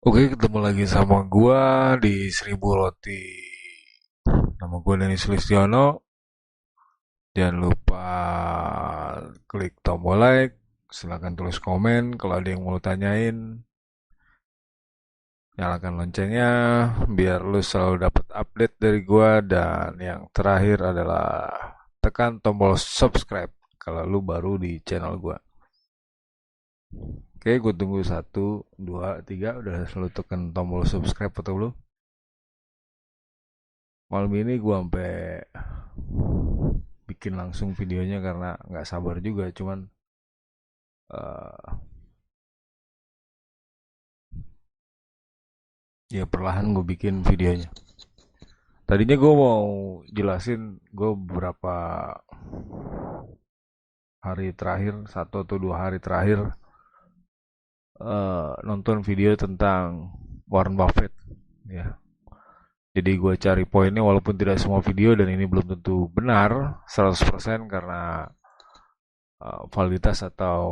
Oke, ketemu lagi sama gua di Seribu Roti. Nama gua Denis Sulistiono. Jangan lupa klik tombol like, silahkan tulis komen kalau ada yang mau lu tanyain. Nyalakan loncengnya biar lu selalu dapat update dari gua, dan yang terakhir adalah tekan tombol subscribe kalau lu baru di channel gua. Oke, gue tunggu satu, dua, tiga. Udah selalu tekan tombol subscribe atau belum? Malam ini gue sampai bikin langsung videonya karena nggak sabar juga, cuman eh, ya perlahan gue bikin videonya. Tadinya gue mau jelasin gue beberapa hari terakhir, 1 atau 2 hari terakhir, nonton video tentang Warren Buffett, ya. Jadi gue cari poinnya walaupun tidak semua video, dan ini belum tentu benar 100% karena validitas atau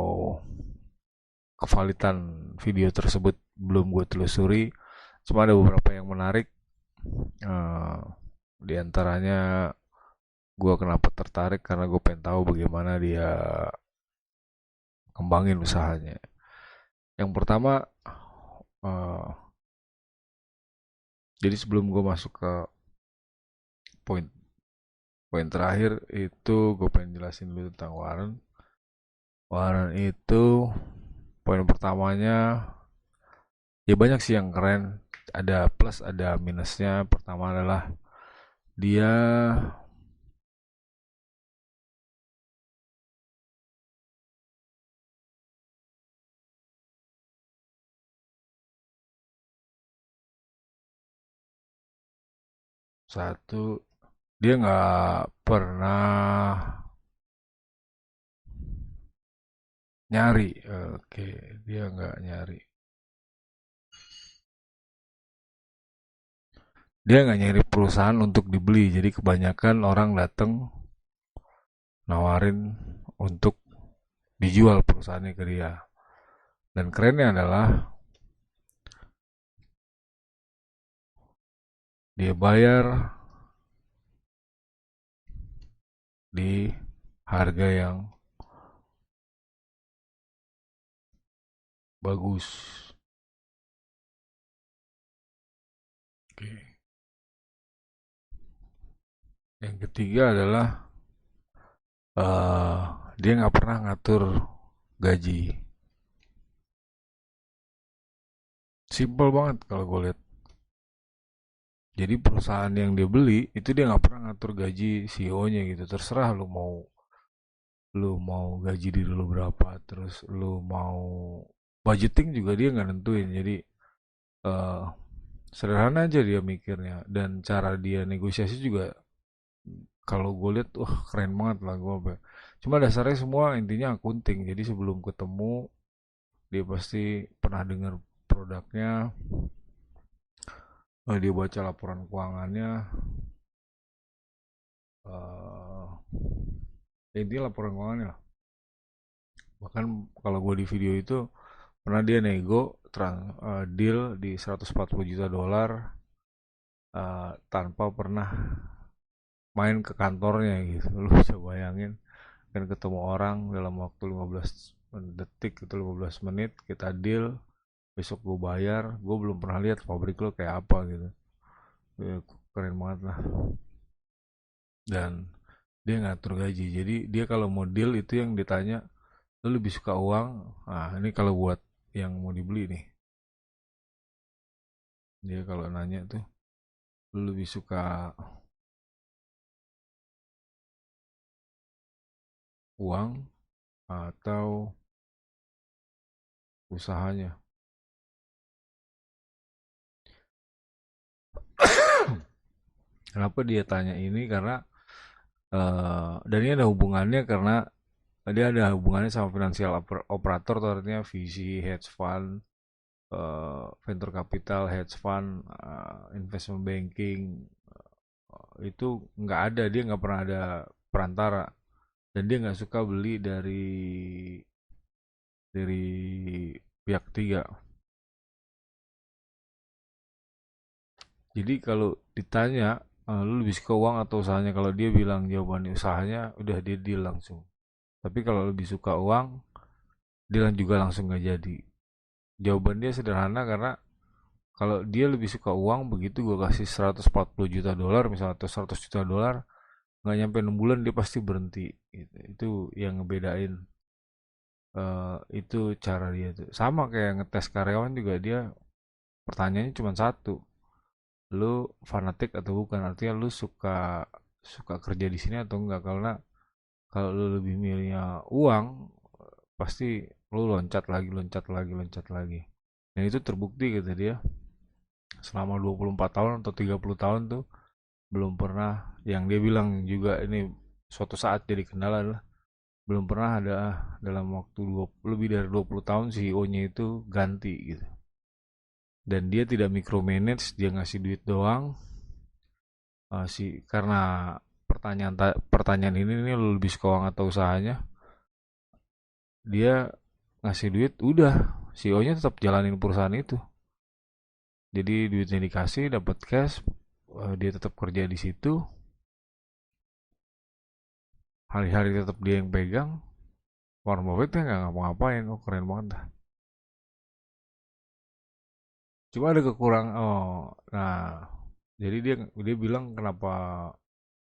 kevalitan video tersebut belum gue telusuri. Cuma ada beberapa yang menarik. Eh, di antaranya gue kenapa tertarik karena gue pengen tahu bagaimana dia kembangin usahanya. Yang pertama, eh, jadi sebelum gue masuk ke poin poin terakhir itu, gue pengen jelasin dulu tentang Warren. Warren itu poin pertamanya, ya banyak sih yang keren. Ada plus, ada minusnya. Pertama adalah dia satu, dia nggak pernah nyari. Oke, dia nggak nyari. Dia nggak nyari perusahaan untuk dibeli. Jadi kebanyakan orang datang nawarin untuk dijual perusahaannya ke dia. Dan kerennya adalah dia bayar di harga yang bagus. Oke. Yang ketiga adalah eh dia nggak pernah ngatur gaji. Simple banget kalau gue lihat. Jadi perusahaan yang dia beli itu dia nggak pernah ngatur gaji CEO-nya gitu. Terserah lu mau gaji diri lu berapa, terus lu mau budgeting juga dia nggak nentuin. Jadi eh, sederhana aja dia mikirnya, dan cara dia negosiasi juga kalau gue lihat wah keren banget lah gue. Cuma dasarnya semua intinya akunting. Jadi sebelum ketemu dia pasti pernah dengar produknya, dia baca laporan keuangannya, eh intinya laporan keuangannya lah. Bahkan kalau gue di video itu pernah dia nego deal di 140 juta dolar tanpa pernah main ke kantornya gitu. Lu bisa bayangin kan, ketemu orang dalam waktu 15 detik itu, 15 menit kita deal, besok gue bayar. Gue belum pernah lihat pabrik lo kayak apa gitu. Ya, keren banget lah. Dan dia ngatur gaji, jadi dia kalau mau deal itu yang ditanya, lu lebih suka uang. Nah ini kalau buat yang mau dibeli nih, dia kalau nanya tuh, lu lebih suka uang atau usahanya. Kenapa dia tanya ini? Karena dan ini ada hubungannya karena dia ada hubungannya sama financial operator, tuh artinya VC, hedge fund, venture capital, hedge fund, investment banking. Itu nggak ada, dia nggak pernah ada perantara, dan dia nggak suka beli dari pihak ketiga. Jadi kalau ditanya, lu lebih suka uang atau usahanya? Kalau dia bilang jawabannya usahanya, udah dia deal langsung. Tapi kalau lebih suka uang, dia juga langsung nggak jadi. Jawaban dia sederhana karena kalau dia lebih suka uang, begitu gue kasih 140 juta dolar misalnya atau 100 juta dolar, nggak nyampe 6 bulan dia pasti berhenti. Gitu. Itu yang ngebedain. Itu cara dia tuh. Sama kayak ngetes karyawan juga dia pertanyaannya cuma satu. Lu fanatik atau bukan? Artinya lu suka suka kerja di sini atau enggak? Karena kalau lu lebih milihnya uang, pasti lu loncat lagi, loncat lagi, loncat lagi. Dan itu terbukti kata dia. Selama 24 tahun atau 30 tahun tuh belum pernah, yang dia bilang juga ini suatu saat jadi kendala adalah belum pernah ada dalam waktu lebih dari 20 tahun CEO-nya itu ganti gitu. Dan dia tidak micromanage, dia ngasih duit doang. Karena pertanyaan ini lu lebih suka uang atau usahanya, dia ngasih duit udah, CEO-nya tetap jalanin perusahaan itu. Jadi duitnya dikasih, dapat cash, dia tetap kerja di situ, hari-hari tetap dia yang pegang. Warren Buffett ya nggak ngapa-ngapain. Oh, keren banget dah. Cuma ada kekurangan. Oh, nah, jadi dia bilang kenapa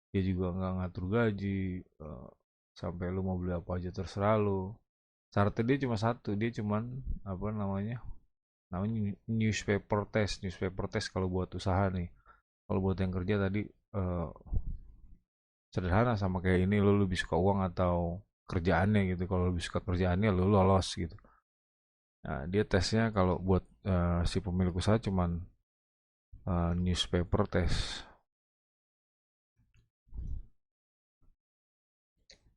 dia juga nggak ngatur gaji, sampai lu mau beli apa aja terserah lu. Syaratnya dia cuma satu, dia cuman apa namanya newspaper test kalau buat usaha nih. Kalau buat yang kerja tadi, eh, sederhana sama kayak ini, lu lebih suka uang atau kerjaannya gitu. Kalau lebih suka kerjaannya lu lolos gitu. Nah, dia tesnya kalau buat si pemilik usaha cuman newspaper test.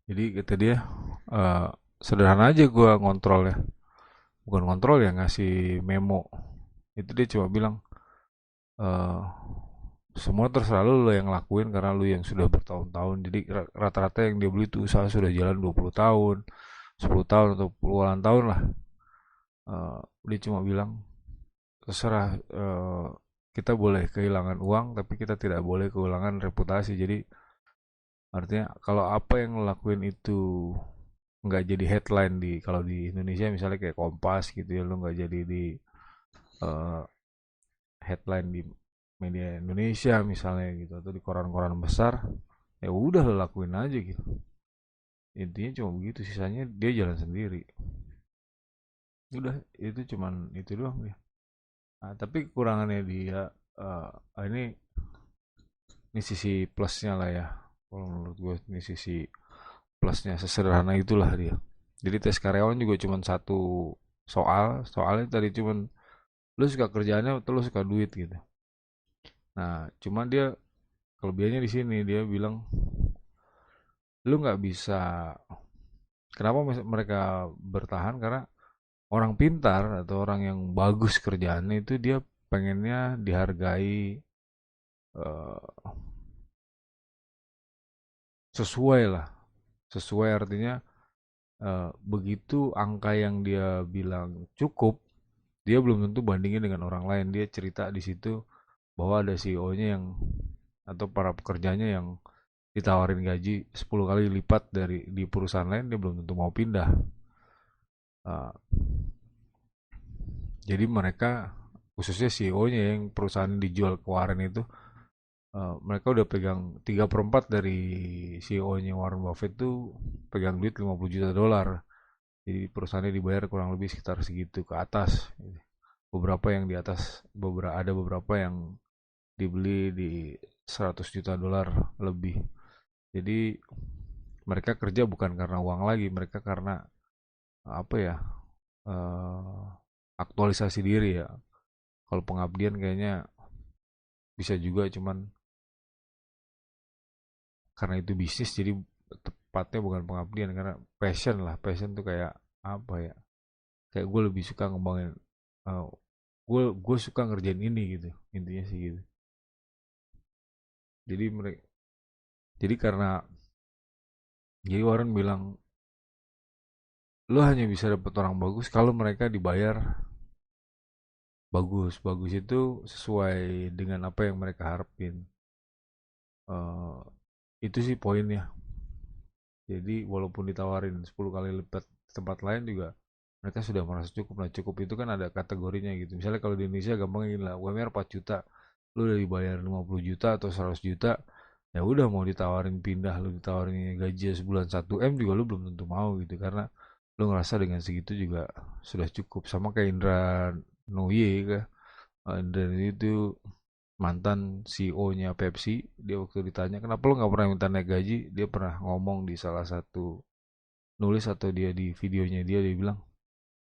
Jadi kata dia, eh, sederhana aja gua ngontrol ya. Bukan kontrol ya, ngasih memo. Itu dia cuma bilang, eh, semua terserah lu yang lakuin karena lu yang sudah bertahun-tahun. Jadi rata-rata yang dia beli itu usaha sudah jalan 20 tahun, 10 tahun atau puluhan tahun lah. Dia cuma bilang terserah, kita boleh kehilangan uang tapi kita tidak boleh kehilangan reputasi. Jadi artinya kalau apa yang lo lakuin itu nggak jadi headline di, kalau di Indonesia misalnya kayak Kompas gitu ya, lo nggak jadi di eh, headline di media Indonesia misalnya gitu atau di koran-koran besar, ya udah lo lakuin aja gitu. Intinya cuma begitu, sisanya dia jalan sendiri. Udah, itu cuman itu doang ya. Nah, tapi kekurangannya dia, ini sisi plusnya lah ya. Kalau menurut gue ini sisi plusnya, sesederhana itulah dia. Jadi tes karyawan juga cuma satu soalnya tadi cuman lu suka kerjaannya atau lu suka duit gitu. Nah, cuman dia kelebihannya di sini, dia bilang lu nggak bisa. Kenapa mereka bertahan? Karena orang pintar atau orang yang bagus kerjaannya itu dia pengennya dihargai, eh, sesuai lah. Sesuai artinya, begitu angka yang dia bilang cukup, dia belum tentu bandingin dengan orang lain. Dia cerita di situ bahwa ada CEO-nya yang atau para pekerjanya yang ditawarin gaji 10 kali lipat dari di perusahaan lain, dia belum tentu mau pindah. Uh, jadi mereka, khususnya CEO-nya yang perusahaan dijual ke Warren itu, mereka udah pegang 3/4 dari CEO-nya Warren Buffett tuh pegang duit 50 juta dolar. Jadi perusahaannya dibayar kurang lebih sekitar segitu ke atas. Beberapa yang di atas, ada beberapa yang dibeli di 100 juta dolar lebih. Jadi mereka kerja bukan karena uang lagi, mereka karena apa ya? eh, Aktualisasi diri ya. Kalau pengabdian kayaknya bisa juga, cuman karena itu bisnis jadi tepatnya bukan pengabdian, karena passion lah. Passion tuh kayak apa ya? Kayak gue lebih suka ngembangin, uh, gue suka ngerjain ini gitu. Intinya sih gitu. Jadi mereka, jadi karena, jadi Warren bilang lo hanya bisa dapet orang bagus kalau mereka dibayar bagus. Bagus itu sesuai dengan apa yang mereka harapin. Eh, itu sih poinnya. Jadi walaupun ditawarin 10 kali lipat tempat lain juga mereka sudah merasa cukup. Nah cukup itu kan ada kategorinya gitu. Misalnya kalau di Indonesia gampang gini lah, UMR 4 juta, lu udah dibayar 50 juta atau 100 juta, ya udah mau ditawarin pindah, lu ditawarin gaji sebulan 1 M juga lu belum tentu mau gitu. Karena lu ngerasa dengan segitu juga sudah cukup. Sama kayak Indra Nooyi kan. Indra Nooyi itu mantan CEO-nya Pepsi. Dia waktu ditanya kenapa lu nggak pernah minta naik gaji, dia pernah ngomong di salah satu nulis atau dia di videonya, dia bilang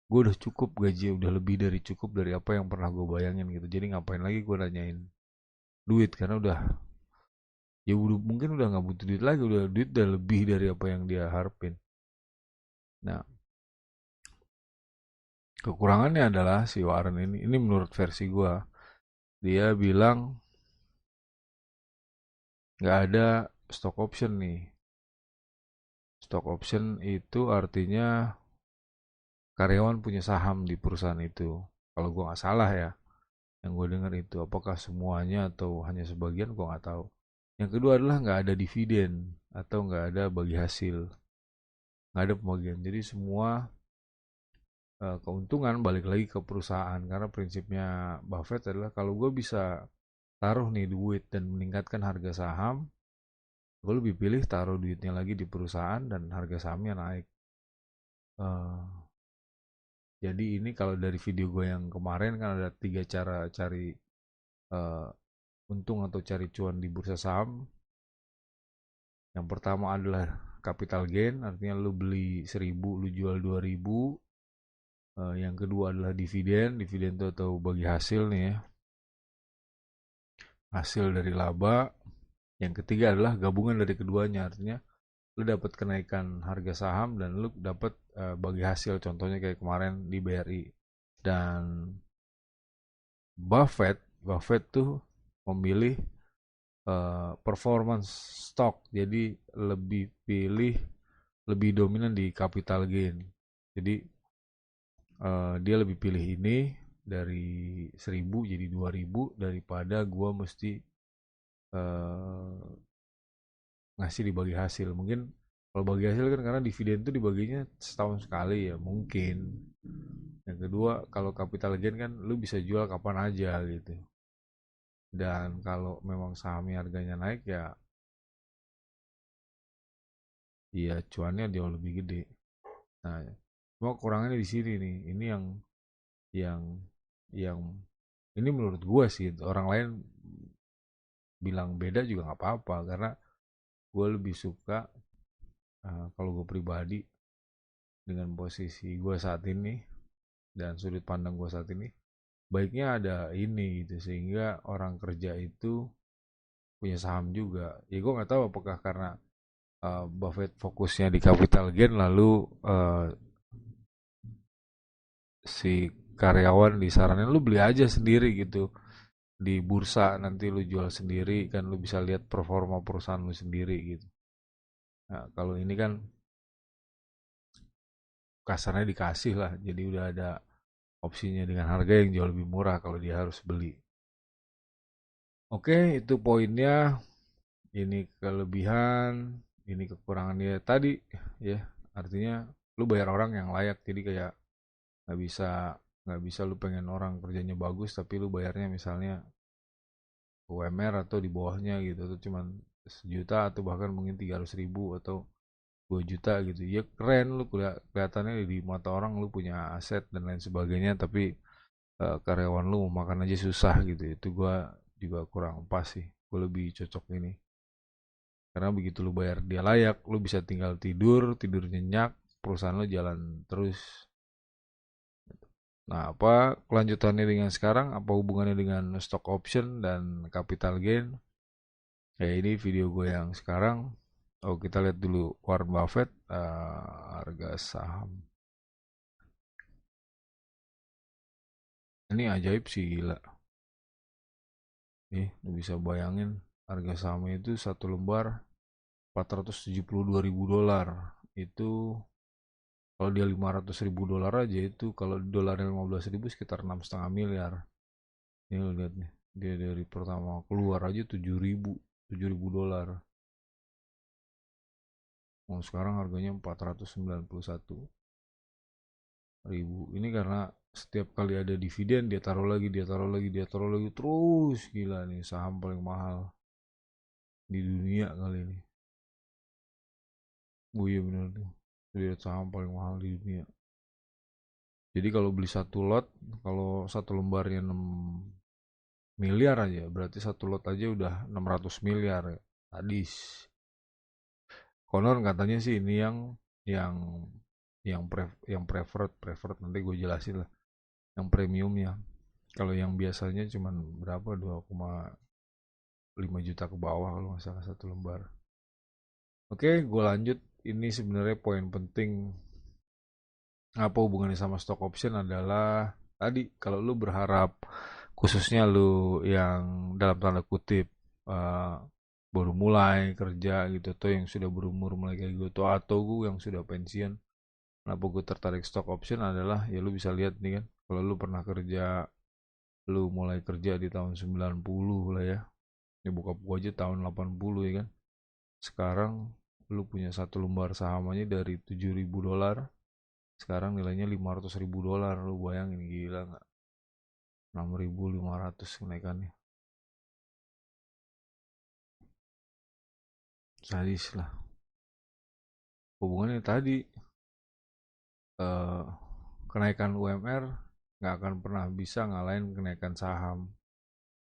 gue udah cukup, gaji udah lebih dari cukup dari apa yang pernah gue bayangin gitu, jadi ngapain lagi gue nanyain duit, karena udah, ya udah mungkin udah nggak butuh duit lagi, udah duit udah lebih dari apa yang dia harapin. Nah kekurangannya adalah si Warren ini menurut versi gue, dia bilang nggak ada stock option nih. Stock option itu artinya karyawan punya saham di perusahaan itu. Kalau gue nggak salah ya, yang gue dengar itu. Apakah semuanya atau hanya sebagian, gue nggak tahu. Yang kedua adalah nggak ada dividen atau nggak ada bagi hasil, nggak ada pembagian. Jadi semua keuntungan balik lagi ke perusahaan. Karena prinsipnya Buffett adalah kalau gue bisa taruh nih duit dan meningkatkan harga saham, gue lebih pilih taruh duitnya lagi di perusahaan dan harga sahamnya naik. Eh, jadi ini kalau dari video gue yang kemarin kan ada 3 cara cari eh, untung atau cari cuan di bursa saham. Yang pertama adalah capital gain, artinya lu beli 1.000, lu jual 2.000. Yang kedua adalah dividen, dividen itu atau bagi hasil nih ya, hasil dari laba. Yang ketiga adalah gabungan dari keduanya, artinya lu dapat kenaikan harga saham dan lu dapat bagi hasil, contohnya kayak kemarin di BRI. Dan Buffett tuh memilih performance stock, jadi lebih pilih, lebih dominan di capital gain. Jadi dia lebih pilih ini dari 1.000 jadi 2.000 daripada gua mesti eh, ngasih dibagi hasil. Mungkin kalau bagi hasil kan karena dividen itu dibaginya setahun sekali ya mungkin. Yang kedua kalau capital gain kan lu bisa jual kapan aja gitu. Dan kalau memang sahamnya harganya naik ya, iya cuannya jauh lebih gede. Nah, cuma kurangannya di sini nih. Ini yang yang ini menurut gua sih, orang lain bilang beda juga nggak apa-apa, karena gue lebih suka kalau gue pribadi dengan posisi gue saat ini dan sudut pandang gue saat ini, baiknya ada ini gitu sehingga orang kerja itu punya saham juga. Ya gue nggak tahu apakah karena Buffett fokusnya di capital gain lalu si karyawan disaranin lu beli aja sendiri gitu di bursa, nanti lu jual sendiri kan, lu bisa lihat performa perusahaan lu sendiri gitu. Nah, kalau ini kan kasarnya dikasih lah, jadi udah ada opsinya dengan harga yang jauh lebih murah kalau dia harus beli. Oke, itu poinnya. Ini kelebihan, ini kekurangannya tadi ya. Artinya lu bayar orang yang layak, jadi kayak nggak bisa nggak bisa lu pengen orang kerjanya bagus tapi lu bayarnya misalnya UMR atau di bawahnya gitu, atau cuman 1 juta atau bahkan mungkin 300.000 atau 2 juta gitu. Ya keren, lu kelihatannya di mata orang lu punya aset dan lain sebagainya, tapi karyawan lu mau makan aja susah gitu. Itu gua juga kurang pas sih, gue lebih cocok ini karena begitu lu bayar dia layak, lu bisa tinggal tidur tidur nyenyak, perusahaan lu jalan terus. Nah apa kelanjutannya dengan sekarang, apa hubungannya dengan stock option dan capital gain, ya ini video gue yang sekarang. Oh kita lihat dulu Warren Buffett, harga saham ini ajaib sih, gila nih. Lu bisa bayangin harga sahamnya itu satu lembar 472.000 dolar. Itu kalau dia 500.000 dolar aja, itu kalau dolarnya 15.000 sekitar 6,5 miliar. Ini lo lihat nih, dia dari pertama keluar aja 7.000 dolar. Oh, sekarang harganya 491.000. Ini karena setiap kali ada dividen dia taruh lagi, dia taruh lagi, dia taruh lagi terus. Gila nih, saham paling mahal di dunia kali ini. Oh iya bener tuh. Lihat saham paling mahal di dunia. Jadi kalau beli satu lot, kalau satu lembarnya 6 miliar aja, berarti satu lot aja udah 600 miliar ya. Sadis. Konon katanya sih ini yang yang preferred nanti gue jelasin lah. Yang premiumnya. Kalau yang biasanya cuman berapa 2,5 juta ke bawah kalau nggak salah satu lembar. Oke, gue lanjut. Ini sebenarnya poin penting apa hubungannya sama stock option adalah tadi kalau lu berharap khususnya lu yang dalam tanda kutip uh, baru mulai kerja gitu atau yang sudah berumur mulai kayak gitu atau gue yang sudah pensiun, kenapa gue tertarik stock option adalah ya lu bisa lihat nih kan kalau lu pernah kerja, lu mulai kerja di tahun 90 lah ya, ini buka gue aja tahun 80 ya kan, sekarang lu punya satu lembar saham aja dari 7.000 dolar, sekarang nilainya 500.000 dolar, lu bayangin gila nggak? 6.500 kenaikannya, sadis lah. Hubungannya tadi eh, kenaikan UMR nggak akan pernah bisa ngalahin kenaikan saham.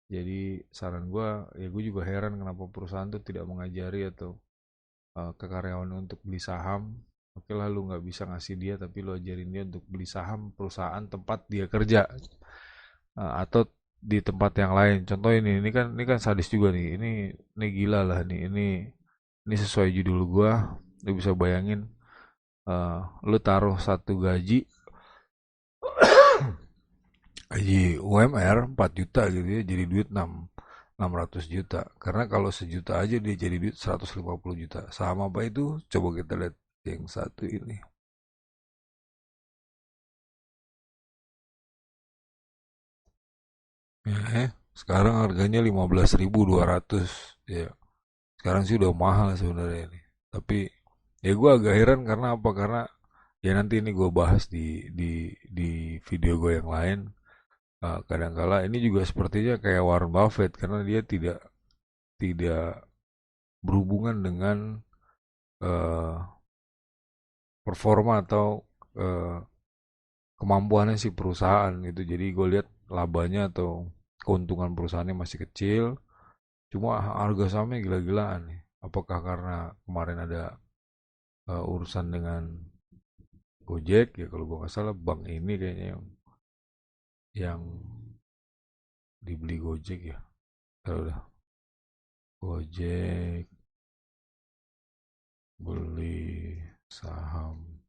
Jadi saran gue, ya gue juga heran kenapa perusahaan tuh tidak mengajari atau ke karyawan untuk beli saham. Oke lah lu nggak bisa ngasih dia, tapi lu ajarin dia untuk beli saham perusahaan tempat dia kerja. Atau di tempat yang lain. Contoh ini kan sadis juga nih. Ini gila lah nih. Ini sesuai judul gua. Lu bisa bayangin lu taruh satu gaji UMR 4 juta gitu ya, jadi duit 600 juta. Karena kalau sejuta aja dia jadi duit 150 juta. Sama apa itu? Coba kita lihat yang satu ini. Sekarang harganya 15.200 ya. Sekarang sih udah mahal sebenarnya ini. Tapi ya gue agak heran karena apa? Karena ya nanti ini gue bahas di video gue yang lain. Kadangkala ini juga sepertinya kayak Warren Buffett karena dia tidak tidak berhubungan dengan uh, performa atau uh, kemampuannya si perusahaan gitu. Jadi gue lihat labanya atau keuntungan perusahaannya masih kecil. Cuma harga sahamnya gila-gilaan nih. Apakah karena kemarin ada urusan dengan Gojek ya, kalau gue nggak salah bank ini kayaknya yang dibeli Gojek ya. Kalau udah Gojek beli saham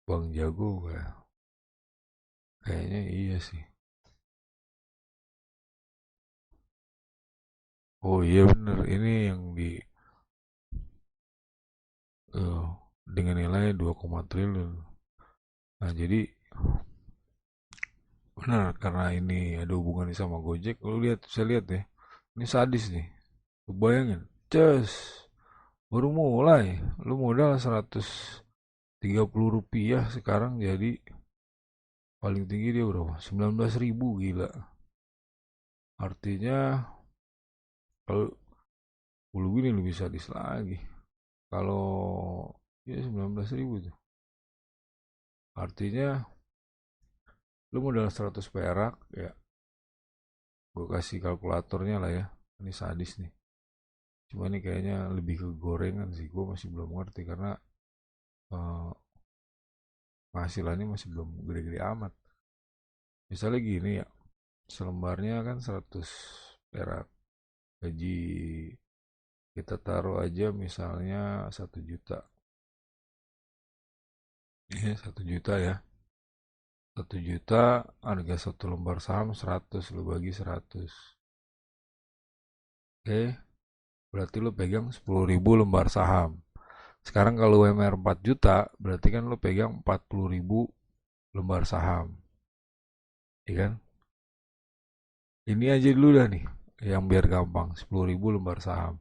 Bank Jago ya. Kayaknya iya sih. Oh iya bener, ini yang di eh, dengan nilai 2, triliun. Nah jadi benar karena ini ada hubungannya sama Gojek. Lu lihat, saya lihat ya. Ini sadis nih. Lu bayangin, Cus, baru mulai. Lu modal 130 rupiah, sekarang jadi paling tinggi dia berapa? 19.000, gila. Artinya kalau 10 gini lebih sadis lagi. Kalau ya 19.000 tuh. Artinya lu modal 100 perak ya. Gue kasih kalkulatornya lah ya. Ini sadis nih. Cuma ini kayaknya lebih ke gorengan sih. Gue masih belum ngerti karena eh, penghasilannya masih belum gede-gede amat. Misalnya gini ya, selembarnya kan 100 perak. Gaji kita taruh aja misalnya 1 juta. Iya 1 juta ya. 1 juta harga satu lembar saham 100, lu bagi 100. Oke, berarti lu pegang 10.000 lembar saham. Sekarang kalau UMR 4 juta, berarti kan lu pegang 40.000 lembar saham. ya kan? Ini aja dulu dah nih, yang biar gampang, 10.000 lembar saham.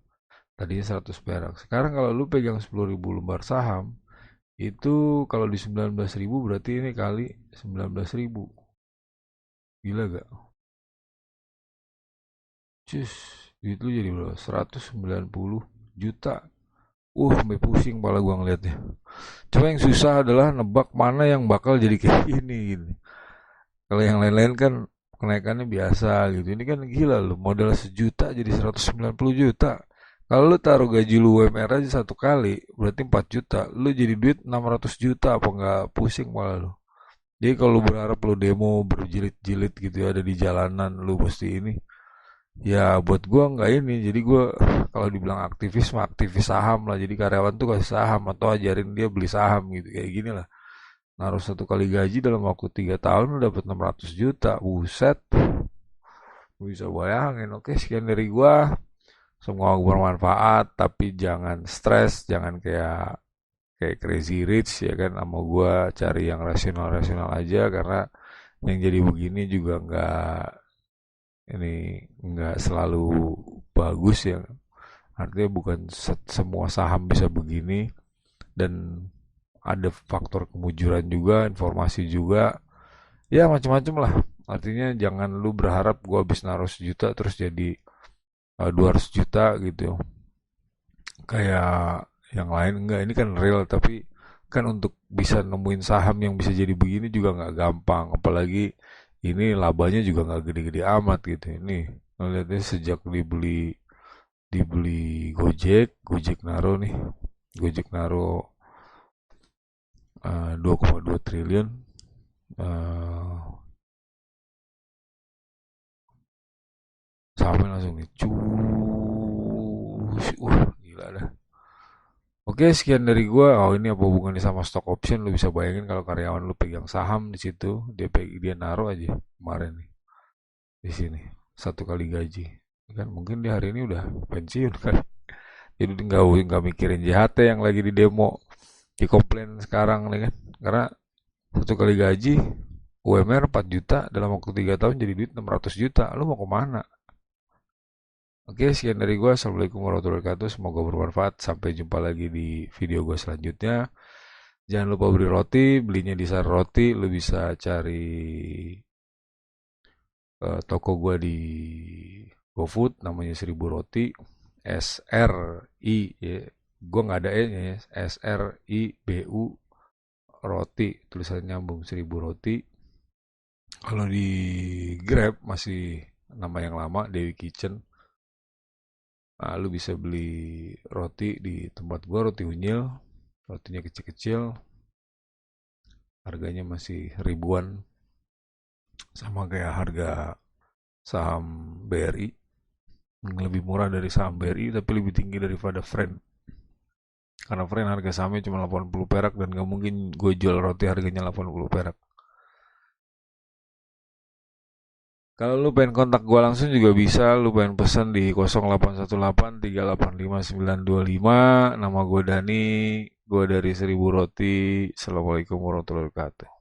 Tadinya 100 perak. Sekarang kalau lu pegang 10.000 lembar saham, itu kalau di 19.000 berarti ini kali 19.000. Gila gak? Cus, duit lu jadi berapa? 190 juta. Sampai pusing kepala gua ngeliatnya. Cuma yang susah adalah nebak mana yang bakal jadi kayak gini gitu. Kalau yang lain-lain kan kenaikannya biasa gitu. Ini kan gila loh, modal sejuta jadi 190 juta. Kalau lu taruh gaji lu UMR aja satu kali, berarti 4 juta. Lu jadi duit 600 juta, apa nggak pusing malah lu. Jadi kalau lu berharap lu demo berjilid-jilid gitu ya, ada di jalanan, lu mesti ini. Ya buat gua nggak ini. Jadi gua kalau dibilang aktivis mah aktivis saham lah. Jadi karyawan tuh kasih saham atau ajarin dia beli saham gitu. Kayak gini lah. Naruh satu kali gaji dalam waktu 3 tahun lu dapat 600 juta. Buset. Bisa bayangin. Oke, sekian dari gua. Semoga bermanfaat, tapi jangan stres, jangan kayak kayak crazy rich ya kan. Sama gua cari yang rasional-rasional aja karena yang jadi begini juga nggak selalu bagus ya. Artinya bukan semua saham bisa begini dan ada faktor kemujuran juga, informasi juga, ya macam-macam lah. Artinya jangan lu berharap gua habis naruh 1 juta terus jadi 200 juta gitu kayak yang lain. Enggak, ini kan real, tapi kan untuk bisa nemuin saham yang bisa jadi begini juga nggak gampang, apalagi ini labanya juga nggak gede-gede amat gitu. Ini ngeliatnya sejak dibeli dibeli Gojek naro nih, Gojek naro 2,2 triliun, eh, sahamnya langsung nih gila dah. Oke, sekian dari gua. Ini apa hubungannya sama stock option? Lu bisa bayangin kalau karyawan lu pegang saham di situ, dia naruh aja kemarin nih di sini satu kali gaji. Kan mungkin di hari ini udah pensiun kan. Jadi nggak mikirin JHT yang lagi di demo, dikomplain sekarang nih kan. Karena satu kali gaji UMR 4 juta dalam waktu 3 tahun jadi duit 600 juta. Lu mau kemana? Oke, sekian dari gue. Assalamualaikum warahmatullahi wabarakatuh. Semoga bermanfaat. Sampai jumpa lagi di video gue selanjutnya. Jangan lupa beli roti, belinya di Sar Roti. Lu bisa cari toko gue di GoFood, namanya 1000 Roti. SRI, ya. Gue nggak ada E-nya ya. SRIBU Roti. Tulisannya nyambung 1000 Roti. Kalau di Grab masih nama yang lama, Dewi Kitchen. Nah, lu bisa beli roti di tempat gua, roti unyil. Rotinya kecil-kecil, harganya masih ribuan. Sama kayak harga saham BRI. Lebih murah dari saham BRI, tapi lebih tinggi daripada Friend. Karena Friend harga sahamnya cuma 80 perak dan gak mungkin gue jual roti harganya 80 perak. Kalau lu pengen kontak gua langsung juga bisa, lu pengen pesan di 0818385925. Nama gua Dani, gua dari 1000 Roti. Assalamualaikum warahmatullahi wabarakatuh.